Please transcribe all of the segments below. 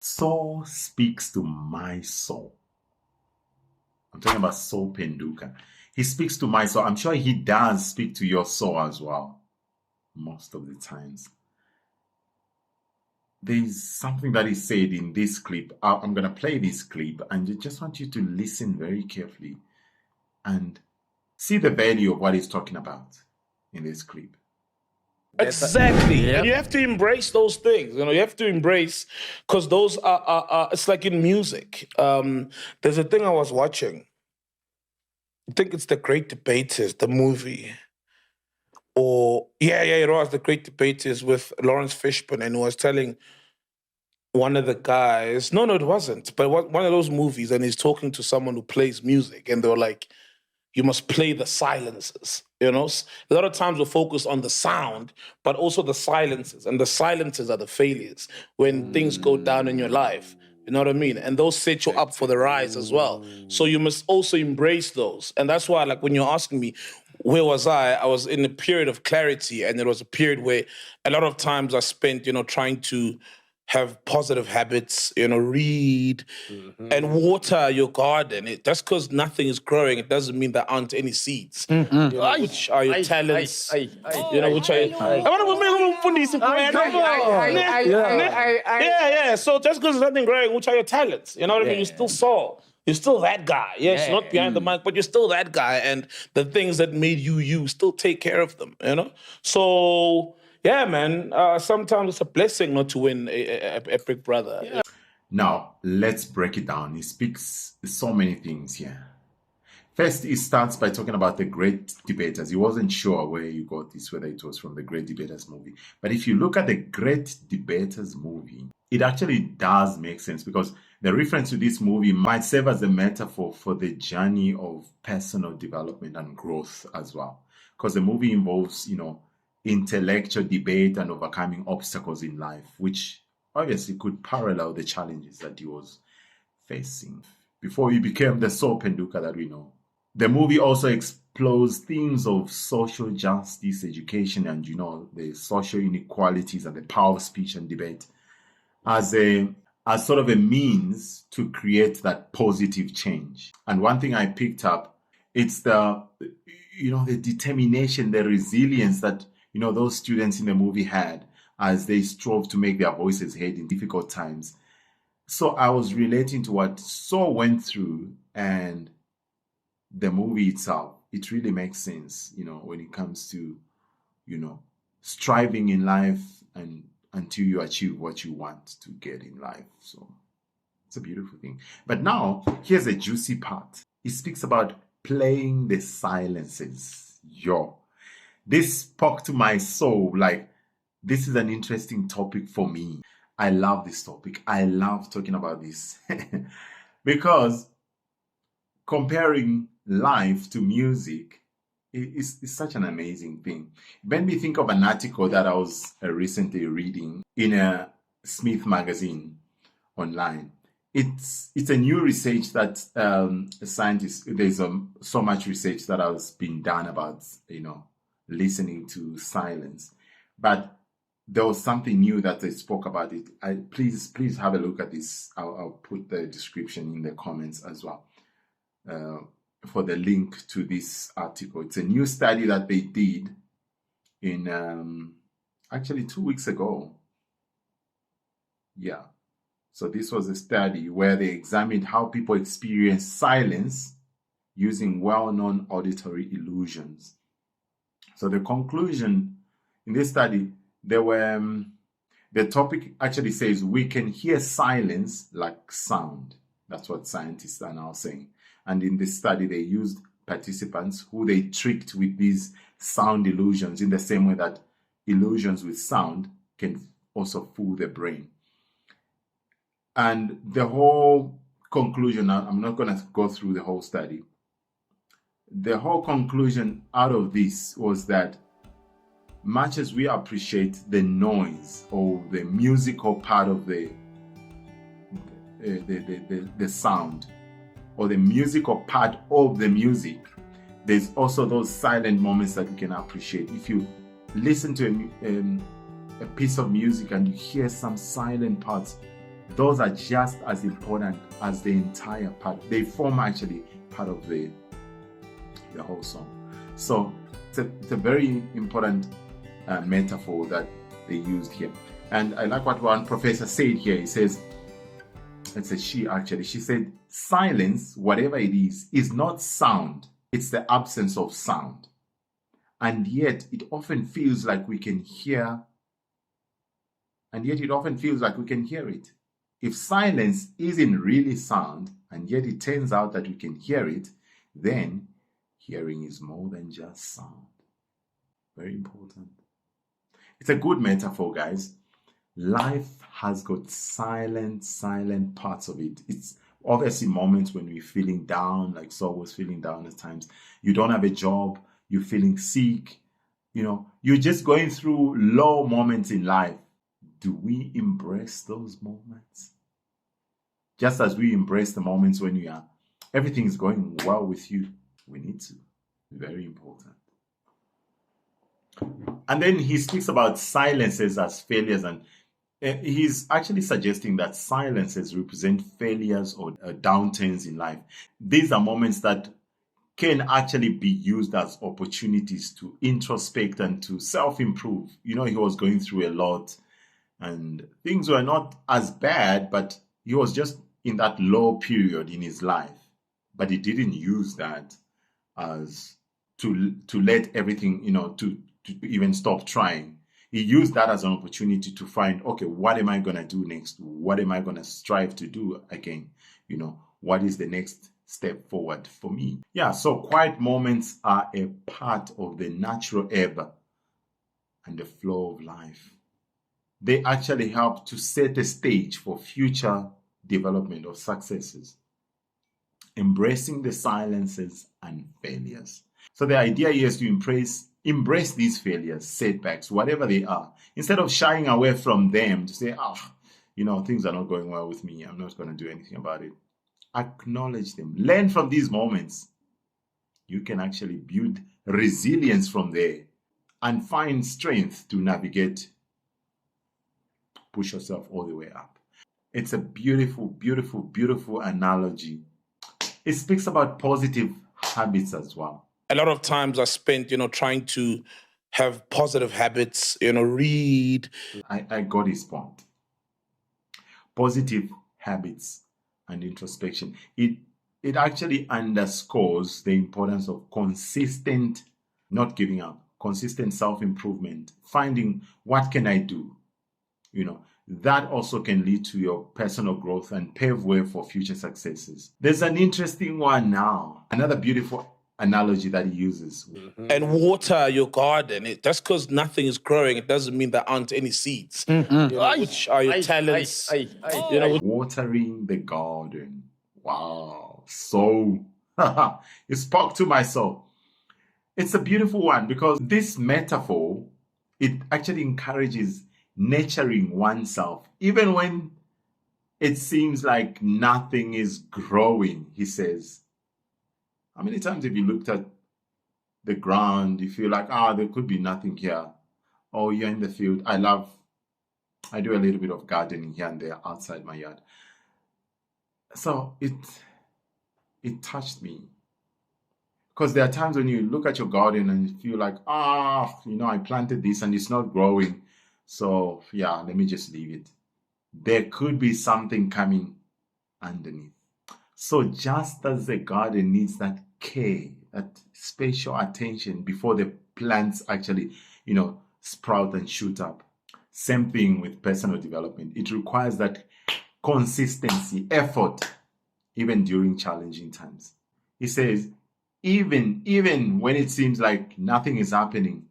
Soul speaks to my soul. I'm talking about soul Phenduka. He speaks to my soul. I'm sure he does speak to your soul as well, most of the times. There's something that he said in this clip. I'm going to play this clip, and I just want you to listen very carefully and see the value of what he's talking about in this clip. Exactly. And you have to embrace those things. You have to embrace, because those are it's like in music. There's a thing I was watching. I think it's The Great Debaters, the movie. Or, it was The Great Debaters with Lawrence Fishburne, and he was telling one of the guys, no, it wasn't, but one of those movies, and he's talking to someone who plays music, and they were like, you must play the silences. A lot of times we're focused on the sound, but also the silences, and the silences are the failures when things go down in your life. You know what I mean? And those set you up for the rise as well. So you must also embrace those. And that's why, like, when you're asking me, where was I was in a period of clarity, and it was a period where a lot of times I spent, trying to have positive habits, read and water your garden. Just because nothing is growing, it doesn't mean there aren't any seeds. Which are your talents? Which are your... So just because there's nothing growing, which are your talents? You know what I mean? You're still Saul. You're still that guy. Yes, you're not behind the mic, but you're still that guy. And the things that made you still take care of them, So... yeah, man. Sometimes it's a blessing not to win a Big Brother. Yeah. Now, let's break it down. He speaks so many things here. First, he starts by talking about The Great Debaters. He wasn't sure where you got this, whether it was from The Great Debaters movie. But if you look at The Great Debaters movie, it actually does make sense, because the reference to this movie might serve as a metaphor for the journey of personal development and growth as well. Because the movie involves, intellectual debate and overcoming obstacles in life, which obviously could parallel the challenges that he was facing before he became the soul Phenduka that we know. The movie also explores themes of social justice, education, and the social inequalities and the power of speech and debate as sort of a means to create that positive change. And one thing I picked up, it's the determination, the resilience that those students in the movie had as they strove to make their voices heard in difficult times. So I was relating to what Saul went through, and the movie itself, it really makes sense, when it comes to, striving in life and until you achieve what you want to get in life. So it's a beautiful thing. But now, here's a juicy part. He speaks about playing the silences. This spoke to my soul. Like, this is an interesting topic for me. I love this topic. I love talking about this because comparing life to music is such an amazing thing. It made me think of an article that I was recently reading in a Smith magazine online. It's a new research that scientists, there's so much research that has been done about, listening to silence. But there was something new that they spoke about it. Please have a look at this. I'll put the description in the comments as well for the link to this article. It's a new study that they did in actually 2 weeks ago. Yeah. So this was a study where they examined how people experience silence using well-known auditory illusions. So the conclusion in this study, the topic actually says we can hear silence like sound. That's what scientists are now saying. And in this study, they used participants who they tricked with these sound illusions in the same way that illusions with sound can also fool the brain. And the whole conclusion, I'm not going to go through the whole study. The whole conclusion out of this was that much as we appreciate the noise or the musical part of the sound or the musical part of the music, there's also those silent moments that we can appreciate. If you listen to a piece of music and you hear some silent parts, those are just as important as the entire part. They form actually part of the whole song. So it's a very important metaphor that they used here. And I like what one professor said here. He says, it's a she actually, she said, silence, whatever it is not sound. It's the absence of sound. And yet it often feels like we can hear, it. If silence isn't really sound, and yet it turns out that we can hear it, then hearing is more than just sound. Very important. It's a good metaphor, guys. Life has got silent parts of it. It's obviously moments when we're feeling down, like Saul was feeling down at times. You don't have a job, you're feeling sick, you're just going through low moments in life. Do we embrace those moments? Just as we embrace the moments when everything is going well with you, we need to. Very important. And then he speaks about silences as failures, and he's actually suggesting that silences represent failures or downturns in life. These are moments that can actually be used as opportunities to introspect and to self-improve. He was going through a lot and things were not as bad, but he was just in that low period in his life. But he didn't use that as to let everything, to even stop trying. He used that as an opportunity to find, okay, what am I going to do next? What am I going to strive to do again? What is the next step forward for me? Yeah, so quiet moments are a part of the natural ebb and the flow of life. They actually help to set the stage for future development of successes. Embracing the silences and failures. So the idea here is to embrace these failures, setbacks, whatever they are, instead of shying away from them to say, things are not going well with me. I'm not going to do anything about it. Acknowledge them. Learn from these moments. You can actually build resilience from there and find strength to navigate, push yourself all the way up. It's a beautiful, beautiful, beautiful analogy. It speaks about positive habits as well. A lot of times I spent, trying to have positive habits, read. I got his point. Positive habits and introspection. It actually underscores the importance of consistent, not giving up, consistent self-improvement, finding what can I do, that also can lead to your personal growth and pave way for future successes. There's an interesting one now, another beautiful analogy that he uses. And water your garden. Just because nothing is growing, it doesn't mean there aren't any seeds. Which are your talents? Watering the garden. Wow. So, it spoke to my soul. It's a beautiful one because this metaphor, it actually encourages nurturing oneself, even when it seems like nothing is growing, he says. How many times have you looked at the ground, you feel like, there could be nothing here? Or you're in the field. I do a little bit of gardening here and there outside my yard. So it touched me. Because there are times when you look at your garden and you feel like, I planted this and it's not growing. So, let me just leave it. There could be something coming underneath. So just as the garden needs that care, that special attention before the plants actually, sprout and shoot up. Same thing with personal development. It requires that consistency, effort, even during challenging times. He says, even when it seems like nothing is happening,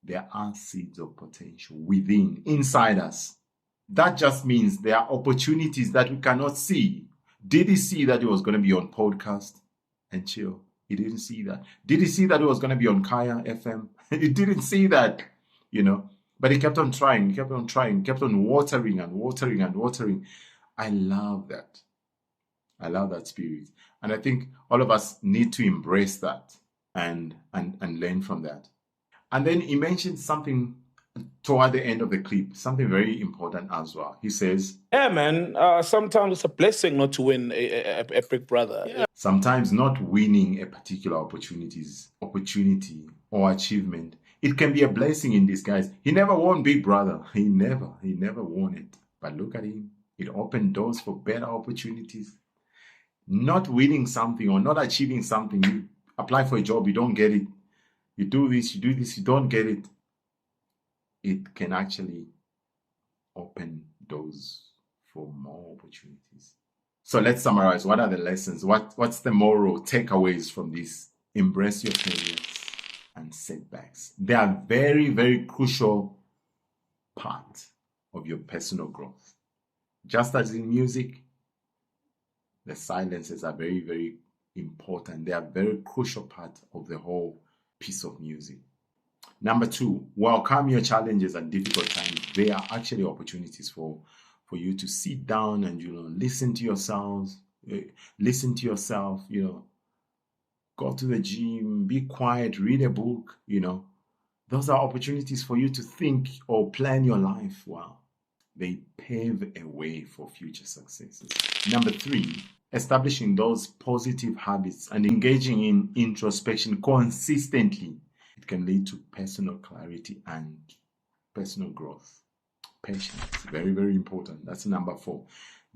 there are seeds of potential within, inside us. That just means there are opportunities that we cannot see. Did he see that he was going to be on podcast and chill? He didn't see that. Did he see that he was going to be on Kaya FM? He didn't see that, But he kept on trying, kept on watering and watering and watering. I love that. I love that spirit. And I think all of us need to embrace that and learn from that. And then he mentioned something toward the end of the clip, something very important as well. He says, yeah, man, sometimes it's a blessing not to win a Big Brother. Yeah. Sometimes not winning a particular opportunity or achievement, it can be a blessing in disguise. He never won Big Brother. He never won it. But look at him. It opened doors for better opportunities. Not winning something or not achieving something, you apply for a job, you don't get it. You do this, you don't get it. It can actually open doors for more opportunities. So let's summarize. What are the lessons? What's the moral takeaways from this? Embrace your failures and setbacks. They are very, very crucial part of your personal growth. Just as in music, the silences are very, very important. They are a very crucial part of the whole piece of music. Number 2, welcome your challenges and difficult times. They are actually opportunities for you to sit down and, listen to yourself, go to the gym, be quiet, read a book, Those are opportunities for you to think or plan your life well. They pave a way for future successes. Number 3, establishing those positive habits and engaging in introspection consistently. It can lead to personal clarity and personal growth. Patience, very, very important. That's number 4.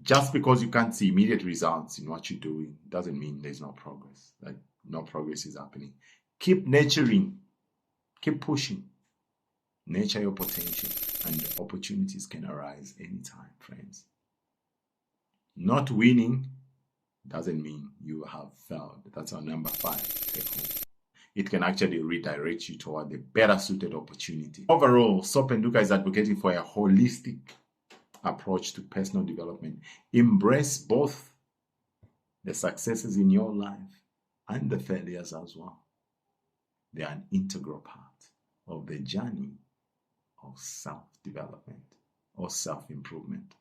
Just because you can't see immediate results in what you're doing doesn't mean there's no progress. Like no progress is happening. Keep nurturing, keep pushing. Nurture your potential, and opportunities can arise anytime, friends. Not winning doesn't mean you have failed. That's our number 5 take home. It can actually redirect you toward a better suited opportunity. Overall, Phenduka is advocating for a holistic approach to personal development. Embrace both the successes in your life and the failures as well. They are an integral part of the journey of self-development or self-improvement.